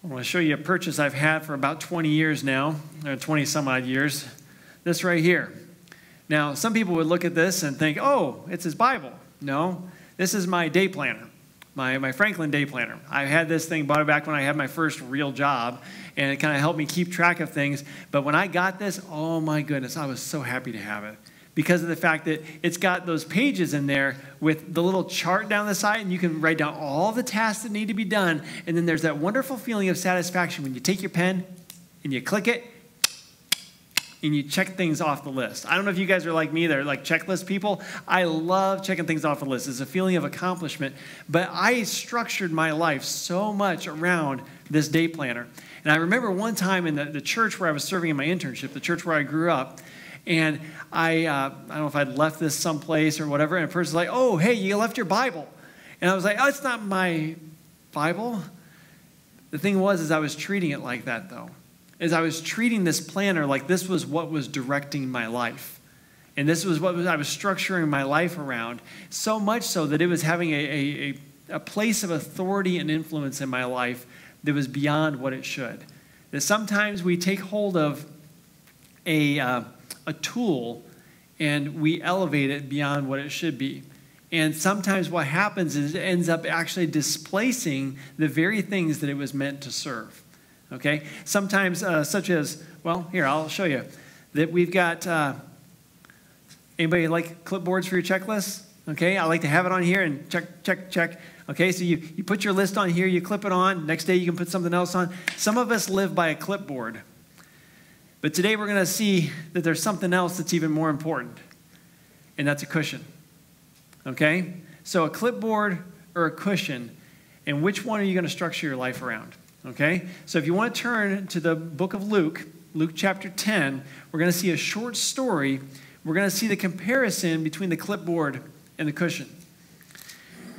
I want to show you a purchase I've had for about 20 years now, or 20 some odd years. This right here. Now, some people would look at this and think, oh, it's his Bible. No, this is my day planner, my Franklin day planner. I had this thing, bought it back when I had my first real job, and it kind of helped me keep track of things. But when I got this, oh my goodness, I was so happy to have it, because of the fact that it's got those pages in there with the little chart down the side, and you can write down all the tasks that need to be done. And then there's that wonderful feeling of satisfaction when you take your pen and you click it and you check things off the list. I don't know if you guys are like me, they're like checklist people. I love checking things off the list. It's a feeling of accomplishment. But I structured my life so much around this day planner. And I remember one time in the church where I was serving in my internship, the church where I grew up, and I don't know if I'd left this someplace or whatever, and a person's like, oh, hey, you left your Bible. And I was like, oh, it's not my Bible. The thing was I was treating it like that, though. As I was treating this planner like this was what was directing my life. And this was what I was structuring my life around, so much so that it was having a place of authority and influence in my life that was beyond what it should. That sometimes we take hold of a tool and we elevate it beyond what it should be. And sometimes what happens is it ends up actually displacing the very things that it was meant to serve. Okay? Sometimes, such as, well, here, I'll show you. That we've got, anybody like clipboards for your checklists? Okay, I like to have it on here and check, check, check. Okay, so you put your list on here, you clip it on. Next day you can put something else on. Some of us live by a clipboard. But today we're going to see that there's something else that's even more important, and that's a cushion. Okay? So a clipboard or a cushion, and which one are you going to structure your life around? Okay? So if you want to turn to the book of Luke, Luke chapter 10, we're going to see a short story. We're going to see the comparison between the clipboard and the cushion.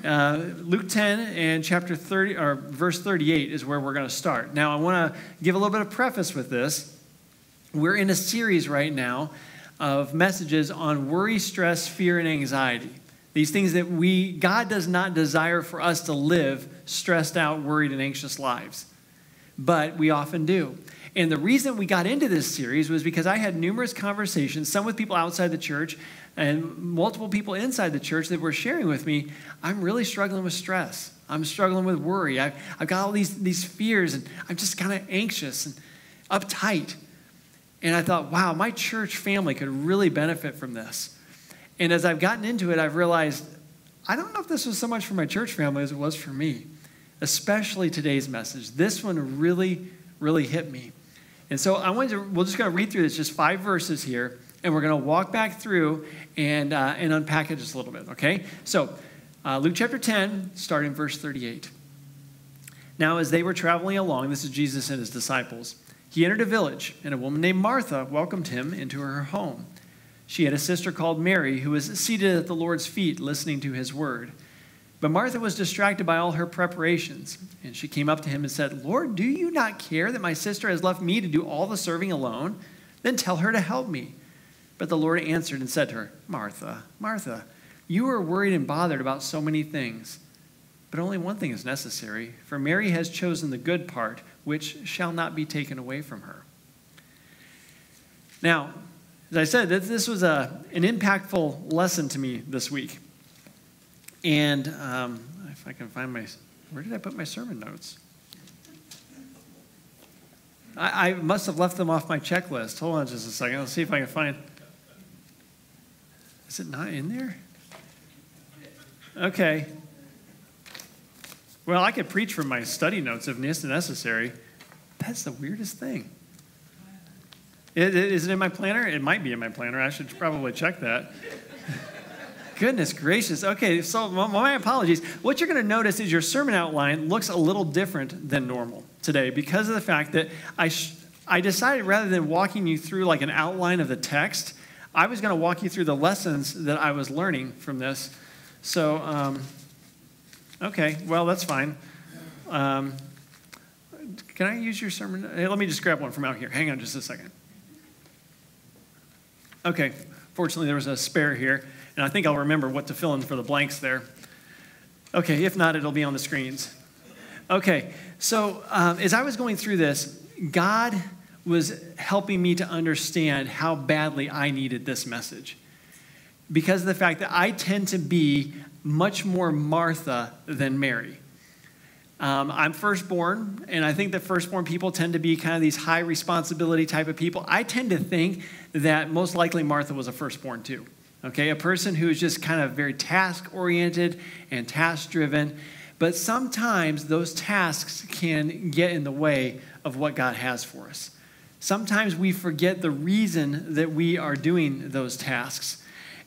Luke 10 and chapter 30, or verse 38 is where we're going to start. Now, I want to give a little bit of preface with this. We're in a series right now of messages on worry, stress, fear, and anxiety. These things that God does not desire for us to live stressed out, worried, and anxious lives. But we often do. And the reason we got into this series was because I had numerous conversations, some with people outside the church and multiple people inside the church that were sharing with me, I'm really struggling with stress. I'm struggling with worry. I've got all these fears, and I'm just kind of anxious and uptight. And I thought, wow, my church family could really benefit from this. And as I've gotten into it, I've realized, I don't know if this was so much for my church family as it was for me, especially today's message. This one really, really hit me. And so we're just going to read through this, just 5 verses here, and we're going to walk back through and unpack it just a little bit, okay? So Luke chapter 10, starting in verse 38. Now, as they were traveling along, this is Jesus and his disciples, he entered a village, and a woman named Martha welcomed him into her home. She had a sister called Mary, who was seated at the Lord's feet, listening to his word. But Martha was distracted by all her preparations, and she came up to him and said, Lord, do you not care that my sister has left me to do all the serving alone? Then tell her to help me. But the Lord answered and said to her, Martha, Martha, you are worried and bothered about so many things. But only one thing is necessary, for Mary has chosen the good part, which shall not be taken away from her. Now, as I said, this was an impactful lesson to me this week. And if I can find where did I put my sermon notes? I must have left them off my checklist. Hold on just a second. Let's see if I can find. Is it not in there? Okay. Well, I could preach from my study notes if necessary. That's the weirdest thing. Is it in my planner? It might be in my planner. I should probably check that. Goodness gracious. Okay, so my apologies. What you're going to notice is your sermon outline looks a little different than normal today because of the fact that I decided rather than walking you through like an outline of the text, I was going to walk you through the lessons that I was learning from this. So, okay, well, that's fine. Can I use your sermon? Hey, let me just grab one from out here. Hang on just a second. Okay, fortunately there was a spare here, and I think I'll remember what to fill in for the blanks there. Okay, if not, it'll be on the screens. Okay, so as I was going through this, God was helping me to understand how badly I needed this message. Because of the fact that I tend to be much more Martha than Mary. I'm firstborn, and I think that firstborn people tend to be kind of these high responsibility type of people. I tend to think that most likely Martha was a firstborn too. Okay, a person who is just kind of very task-oriented and task-driven. But sometimes those tasks can get in the way of what God has for us. Sometimes we forget the reason that we are doing those tasks.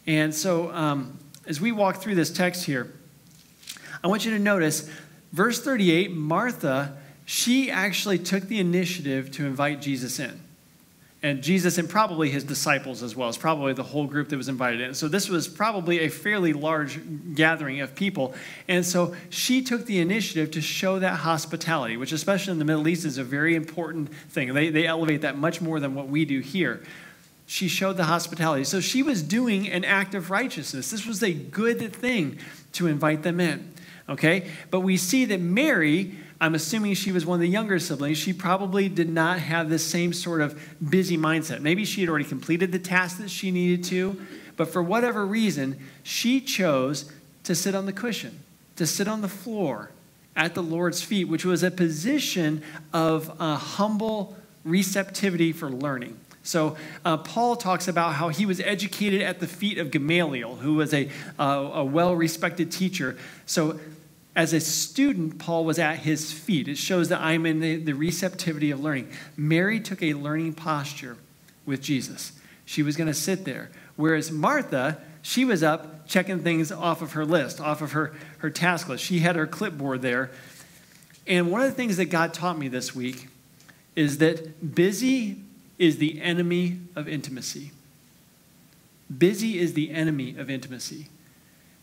And so as we walk through this text here, I want you to notice verse 38, Martha, she actually took the initiative to invite Jesus in. And Jesus and probably his disciples as well. It's probably the whole group that was invited in. So this was probably a fairly large gathering of people. And so she took the initiative to show that hospitality, which especially in the Middle East is a very important thing. They elevate that much more than what we do here. She showed the hospitality. So she was doing an act of righteousness. This was a good thing to invite them in. Okay? But we see that Mary, I'm assuming she was one of the younger siblings, she probably did not have this same sort of busy mindset. Maybe she had already completed the task that she needed to, but for whatever reason, she chose to sit on the cushion, to sit on the floor at the Lord's feet, which was a position of humble receptivity for learning. So Paul talks about how he was educated at the feet of Gamaliel, who was a well-respected teacher. So as a student, Paul was at his feet. It shows that I'm in the receptivity of learning. Mary took a learning posture with Jesus. She was going to sit there. Whereas Martha, she was up checking things off of her list, off of her task list. She had her clipboard there. And one of the things that God taught me this week is that busy is the enemy of intimacy. Busy is the enemy of intimacy.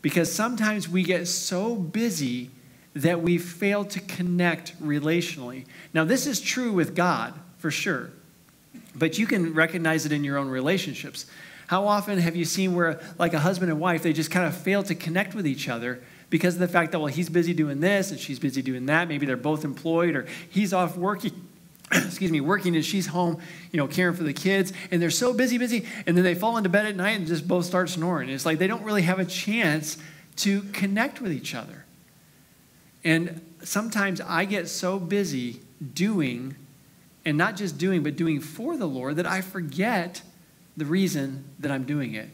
Because sometimes we get so busy that we fail to connect relationally. Now, this is true with God, for sure. But you can recognize it in your own relationships. How often have you seen where, like a husband and wife, they just kind of fail to connect with each other because of the fact that, well, he's busy doing this and she's busy doing that. Maybe they're both employed, or he's off working, working, and she's home, caring for the kids, and they're so busy, and then they fall into bed at night and just both start snoring. It's like they don't really have a chance to connect with each other. And sometimes I get so busy doing, and not just doing, but doing for the Lord, that I forget the reason that I'm doing it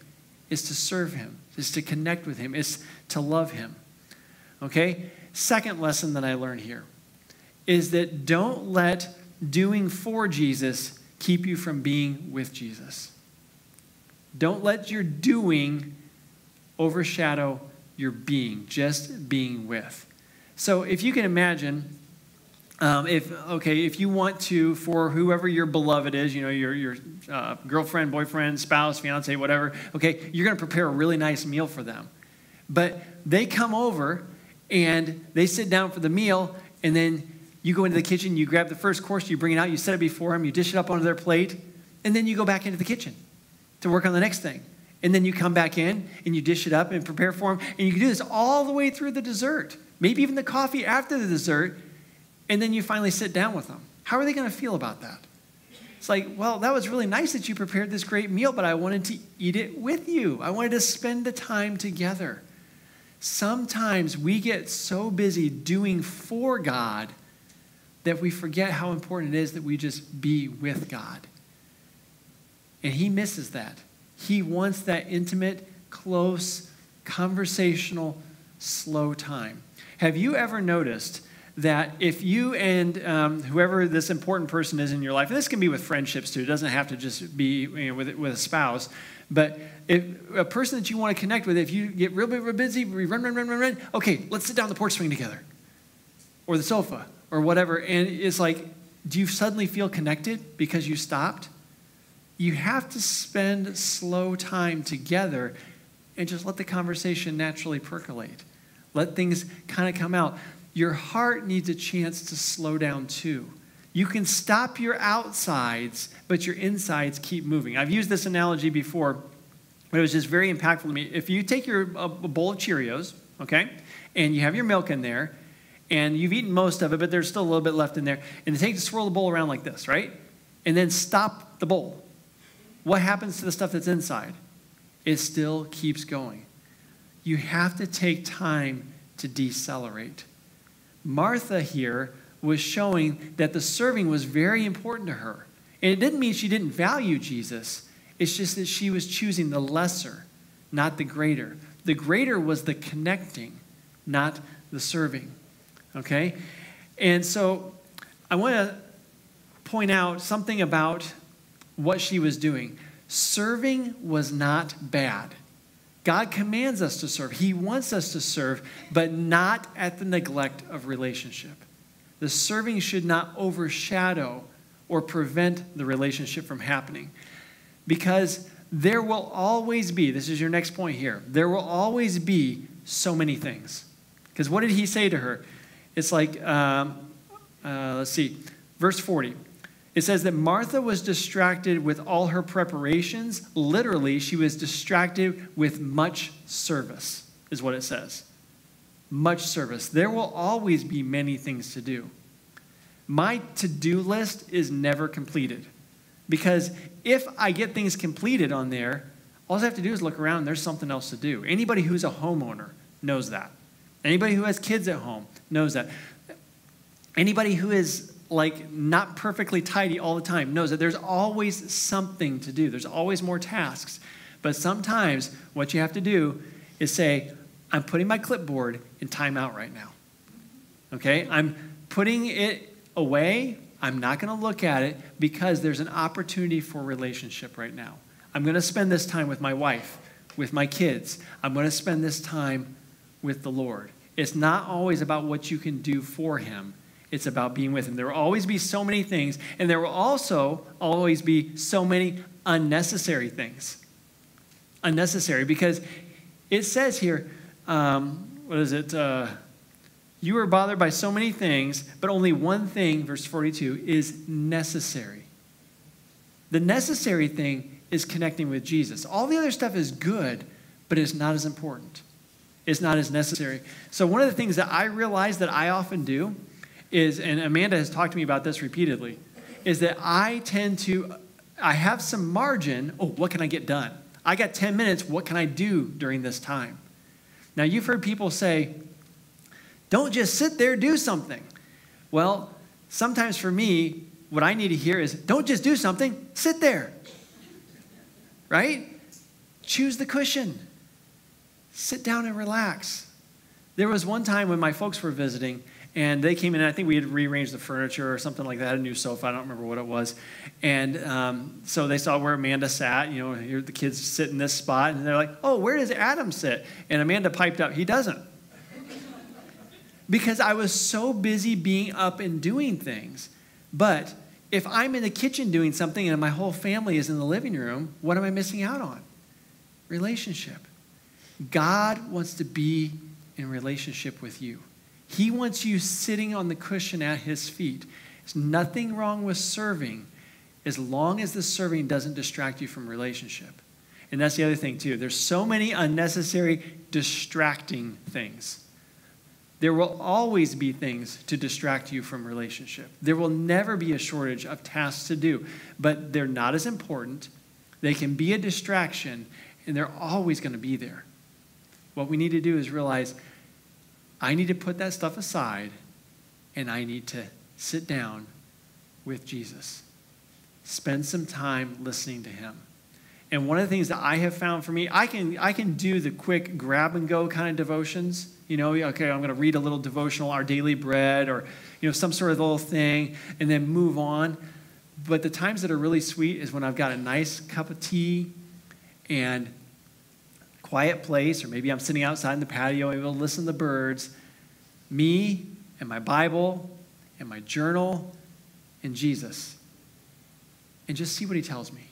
is to serve him, is to connect with him, is to love him. Okay? Second lesson that I learned here is that don't let doing for Jesus keep you from being with Jesus. Don't let your doing overshadow your being, just being with. So if you can imagine, if you want to, for whoever your beloved is, your girlfriend, boyfriend, spouse, fiance, whatever, okay, you're going to prepare a really nice meal for them. But they come over and they sit down for the meal, and then you go into the kitchen, you grab the first course, you bring it out, you set it before them, you dish it up onto their plate, and then you go back into the kitchen to work on the next thing. And then you come back in and you dish it up and prepare for them. And you can do this all the way through the dessert, maybe even the coffee after the dessert, and then you finally sit down with them. How are they going to feel about that? It's like, well, that was really nice that you prepared this great meal, but I wanted to eat it with you. I wanted to spend the time together. Sometimes we get so busy doing for God that we forget how important it is that we just be with God. And he misses that. He wants that intimate, close, conversational, slow time. Have you ever noticed that if you and whoever this important person is in your life, and this can be with friendships too, it doesn't have to just be with a spouse, but if a person that you want to connect with, if you get real busy, run, okay, let's sit down on the porch swing together, or the sofa, or whatever, and it's like, do you suddenly feel connected because you stopped? You have to spend slow time together and just let the conversation naturally percolate. Let things kind of come out. Your heart needs a chance to slow down too. You can stop your outsides, but your insides keep moving. I've used this analogy before, but it was just very impactful to me. If you take a bowl of Cheerios, okay, and you have your milk in there, and you've eaten most of it, but there's still a little bit left in there. And they swirl the bowl around like this, right? And then stop the bowl. What happens to the stuff that's inside? It still keeps going. You have to take time to decelerate. Martha here was showing that the serving was very important to her. And it didn't mean she didn't value Jesus. It's just that she was choosing the lesser, not the greater. The greater was the connecting, not the serving. Okay? And so I want to point out something about what she was doing. Serving was not bad. God commands us to serve. He wants us to serve, but not at the neglect of relationship. The serving should not overshadow or prevent the relationship from happening. Because there will always be, this is your next point here, there will always be so many things. Because what did he say to her? It's like, let's see, verse 40. It says that Martha was distracted with all her preparations. Literally, she was distracted with much service, is what it says. Much service. There will always be many things to do. My to-do list is never completed. Because if I get things completed on there, all I have to do is look around and there's something else to do. Anybody who's a homeowner knows that. Anybody who has kids at home knows that. Anybody who is like not perfectly tidy all the time knows that there's always something to do. There's always more tasks. But sometimes what you have to do is say, I'm putting my clipboard in timeout right now. Okay? I'm putting it away. I'm not going to look at it because there's an opportunity for relationship right now. I'm going to spend this time with my wife, with my kids. I'm going to spend this time with the Lord. It's not always about what you can do for him. It's about being with him. There will always be so many things, and there will also always be so many unnecessary things. Unnecessary, because it says here, what is it? You are bothered by so many things, but only one thing, verse 42, is necessary. The necessary thing is connecting with Jesus. All the other stuff is good, but it's not as important. It's not as necessary. So one of the things that I realize that I often do is, and Amanda has talked to me about this repeatedly, is that I have some margin. Oh, what can I get done? I got 10 minutes. What can I do during this time? Now, you've heard people say, don't just sit there, do something. Well, sometimes for me, what I need to hear is, don't just do something, sit there. Right? Choose the cushion. Sit down and relax. There was one time when my folks were visiting, and they came in, and I think we had rearranged the furniture or something like that, a new sofa, I don't remember what it was. And so they saw where Amanda sat, here the kids sit in this spot, and they're like, oh, where does Adam sit? And Amanda piped up, he doesn't. Because I was so busy being up and doing things. But if I'm in the kitchen doing something and my whole family is in the living room, what am I missing out on? Relationship. God wants to be in relationship with you. He wants you sitting on the cushion at his feet. There's nothing wrong with serving as long as the serving doesn't distract you from relationship. And that's the other thing too. There's so many unnecessary distracting things. There will always be things to distract you from relationship. There will never be a shortage of tasks to do, but they're not as important. They can be a distraction, and they're always going to be there. What we need to do is realize, I need to put that stuff aside, and I need to sit down with Jesus. Spend some time listening to him. And one of the things that I have found for me, I can do the quick grab-and-go kind of devotions. Okay, I'm going to read a little devotional, Our Daily Bread, or some sort of little thing, and then move on. But the times that are really sweet is when I've got a nice cup of tea and quiet place, or maybe I'm sitting outside in the patio, able to listen to the birds, me and my Bible and my journal and Jesus, and just see what he tells me.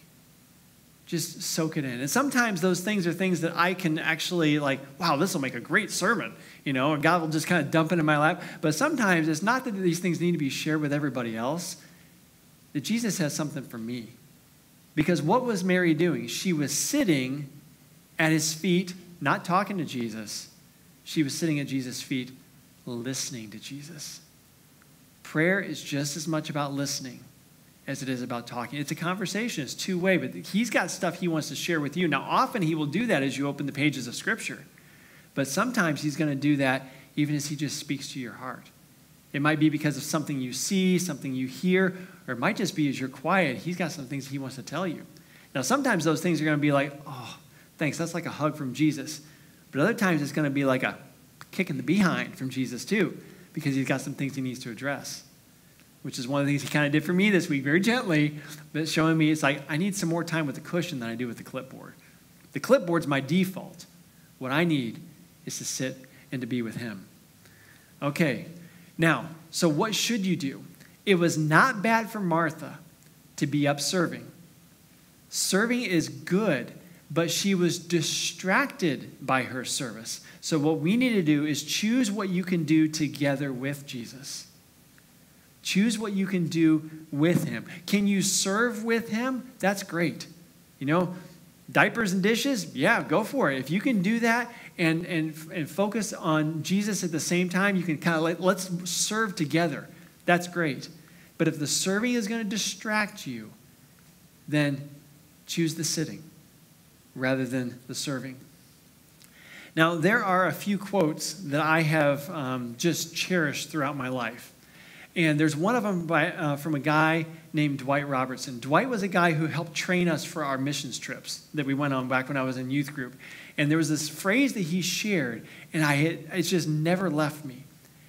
Just soak it in. And sometimes those things are things that I can actually wow, this will make a great sermon, and God will just kind of dump it in my lap. But sometimes it's not that these things need to be shared with everybody else, that Jesus has something for me. Because what was Mary doing? She was sitting at his feet, not talking to Jesus. She was sitting at Jesus' feet, listening to Jesus. Prayer is just as much about listening as it is about talking. It's a conversation. It's two-way, but he's got stuff he wants to share with you. Now, often he will do that as you open the pages of Scripture, but sometimes he's going to do that even as he just speaks to your heart. It might be because of something you see, something you hear, or it might just be as you're quiet, he's got some things he wants to tell you. Now, sometimes those things are going to be like, oh, thanks, that's like a hug from Jesus. But other times it's going to be like a kick in the behind from Jesus too, because he's got some things he needs to address, which is one of the things he kind of did for me this week, very gently, but showing me it's like I need some more time with the cushion than I do with the clipboard. The clipboard's my default. What I need is to sit and to be with him. Okay, now, so what should you do? It was not bad for Martha to be up serving. Serving is good, but she was distracted by her service. So what we need to do is choose what you can do together with Jesus. Choose what you can do with him. Can you serve with him? That's great. You know, diapers and dishes, yeah, go for it. If you can do that and focus on Jesus at the same time, you can kind of like, let's serve together. That's great. But if the serving is going to distract you, then choose the sitting rather than the serving. Now, there are a few quotes that I have just cherished throughout my life. And there's one of them from a guy named Dwight Robertson. Dwight was a guy who helped train us for our missions trips that we went on back when I was in youth group. And there was this phrase that he shared, and it's just never left me.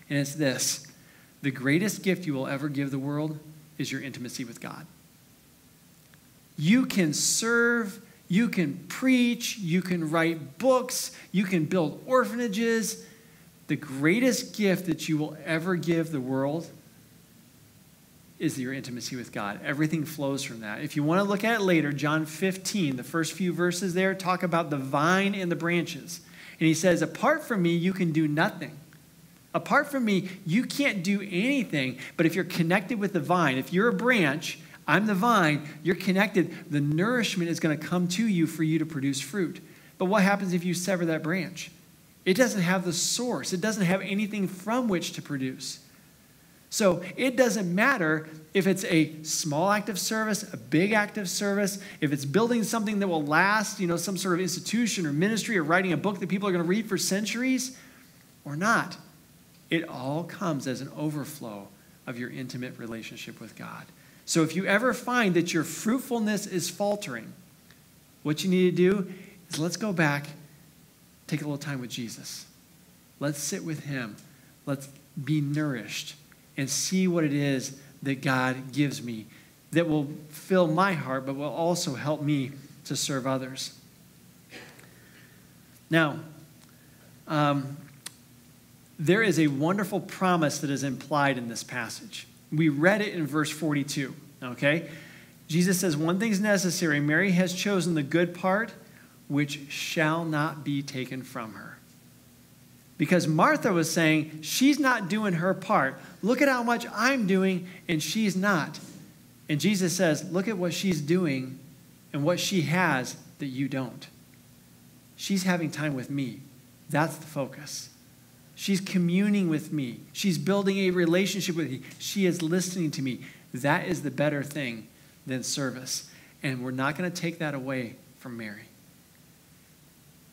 And it's this: the greatest gift you will ever give the world is your intimacy with God. You can serve, you can preach, you can write books, you can build orphanages. The greatest gift that you will ever give the world is your intimacy with God. Everything flows from that. If you want to look at it later, John 15, the first few verses there talk about the vine and the branches. And he says, apart from me, you can do nothing. Apart from me, you can't do anything. But if you're connected with the vine, if you're a branch, I'm the vine, you're connected, the nourishment is going to come to you for you to produce fruit. But what happens if you sever that branch? It doesn't have the source. It doesn't have anything from which to produce. So it doesn't matter if it's a small act of service, a big act of service, if it's building something that will last, some sort of institution or ministry, or writing a book that people are going to read for centuries or not. It all comes as an overflow of your intimate relationship with God. So if you ever find that your fruitfulness is faltering, what you need to do is let's go back, take a little time with Jesus. Let's sit with him. Let's be nourished and see what it is that God gives me that will fill my heart, but will also help me to serve others. Now, there is a wonderful promise that is implied in this passage. We read it in verse 42, okay? Jesus says, one thing's necessary. Mary has chosen the good part, which shall not be taken from her. Because Martha was saying, she's not doing her part. Look at how much I'm doing, and she's not. And Jesus says, look at what she's doing and what she has that you don't. She's having time with me. That's the focus. She's communing with me. She's building a relationship with me. She is listening to me. That is the better thing than service. And we're not going to take that away from Mary.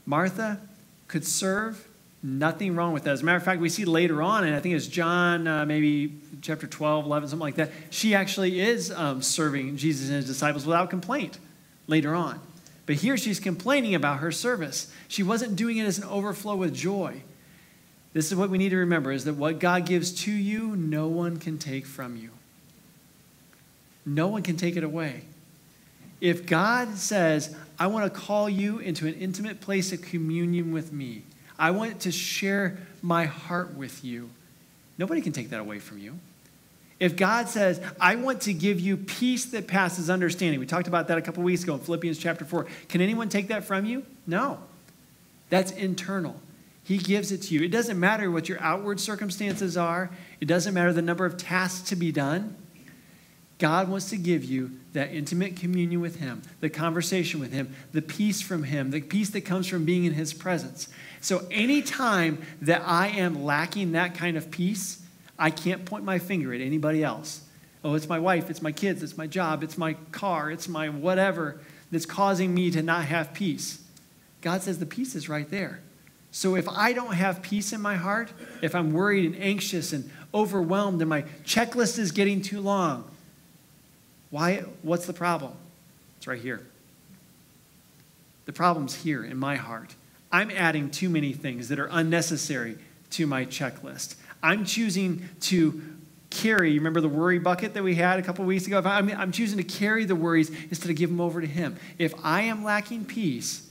Martha could serve. Nothing wrong with that. As a matter of fact, we see later on, and I think it's John, maybe chapter 12, 11, something like that, she actually is serving Jesus and his disciples without complaint later on. But here she's complaining about her service. She wasn't doing it as an overflow with joy. This is what we need to remember, is that what God gives to you, no one can take from you. No one can take it away. If God says, I want to call you into an intimate place of communion with me, I want to share my heart with you, nobody can take that away from you. If God says, I want to give you peace that passes understanding, we talked about that a couple weeks ago in Philippians chapter 4. Can anyone take that from you? No. That's internal. He gives it to you. It doesn't matter what your outward circumstances are. It doesn't matter the number of tasks to be done. God wants to give you that intimate communion with him, the conversation with him, the peace from him, the peace that comes from being in his presence. So anytime that I am lacking that kind of peace, I can't point my finger at anybody else. Oh, it's my wife, it's my kids, it's my job, it's my car, it's my whatever that's causing me to not have peace. God says the peace is right there. So if I don't have peace in my heart, if I'm worried and anxious and overwhelmed and my checklist is getting too long, what's the problem? It's right here. The problem's here in my heart. I'm adding too many things that are unnecessary to my checklist. I'm choosing to carry, you remember the worry bucket that we had a couple weeks ago? I'm choosing to carry the worries instead of give them over to him. If I am lacking peace,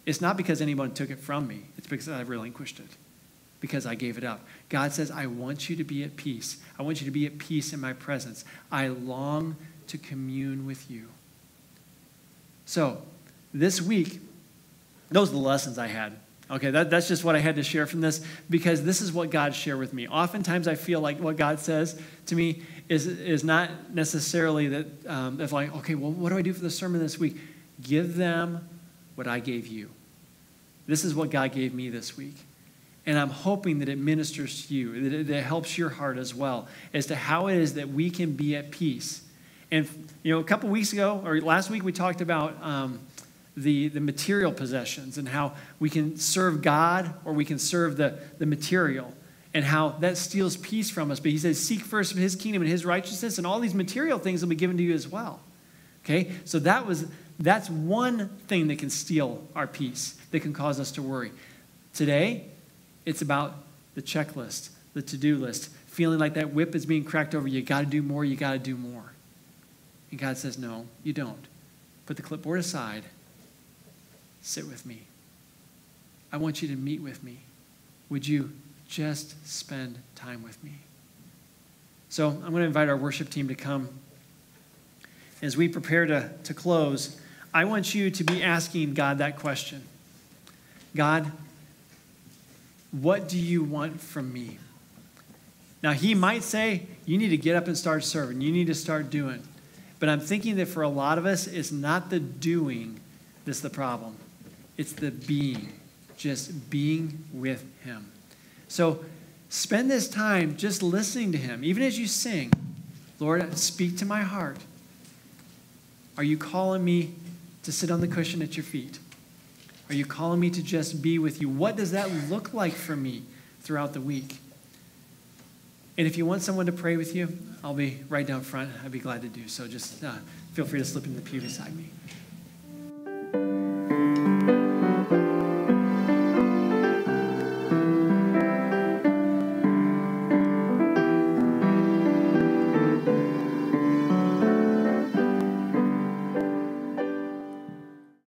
it's not because anyone took it from me. It's because I relinquished it, because I gave it up. God says, I want you to be at peace. I want you to be at peace in my presence. I long to commune with you. So this week, those are the lessons I had. Okay, that's just what I had to share from this, because this is what God shared with me. Oftentimes I feel like what God says to me is not necessarily that, if like, okay, well, what do I do for the sermon this week? Give them what I gave you. This is what God gave me this week. And I'm hoping that it ministers to you, that it helps your heart as well, as to how it is that we can be at peace. And, a couple weeks ago, or last week, we talked about the material possessions and how we can serve God or we can serve the material, and how that steals peace from us. But he says, seek first his kingdom and his righteousness, and all these material things will be given to you as well. Okay? So that's one thing that can steal our peace, that can cause us to worry. Today, it's about the checklist, the to-do list, feeling like that whip is being cracked over. You got to do more, you got to do more. And God says, no, you don't. Put the clipboard aside. Sit with me. I want you to meet with me. Would you just spend time with me? So I'm going to invite our worship team to come. As we prepare to close, I want you to be asking God that question. God, what do you want from me? Now, he might say, you need to get up and start serving. You need to start doing. But I'm thinking that for a lot of us, it's not the doing that's the problem. It's the being, just being with him. So spend this time just listening to him. Even as you sing, Lord, speak to my heart. Are you calling me to sit on the cushion at your feet? Are you calling me to just be with you? What does that look like for me throughout the week? And if you want someone to pray with you, I'll be right down front. I'd be glad to do so. Just feel free to slip in the pew beside me.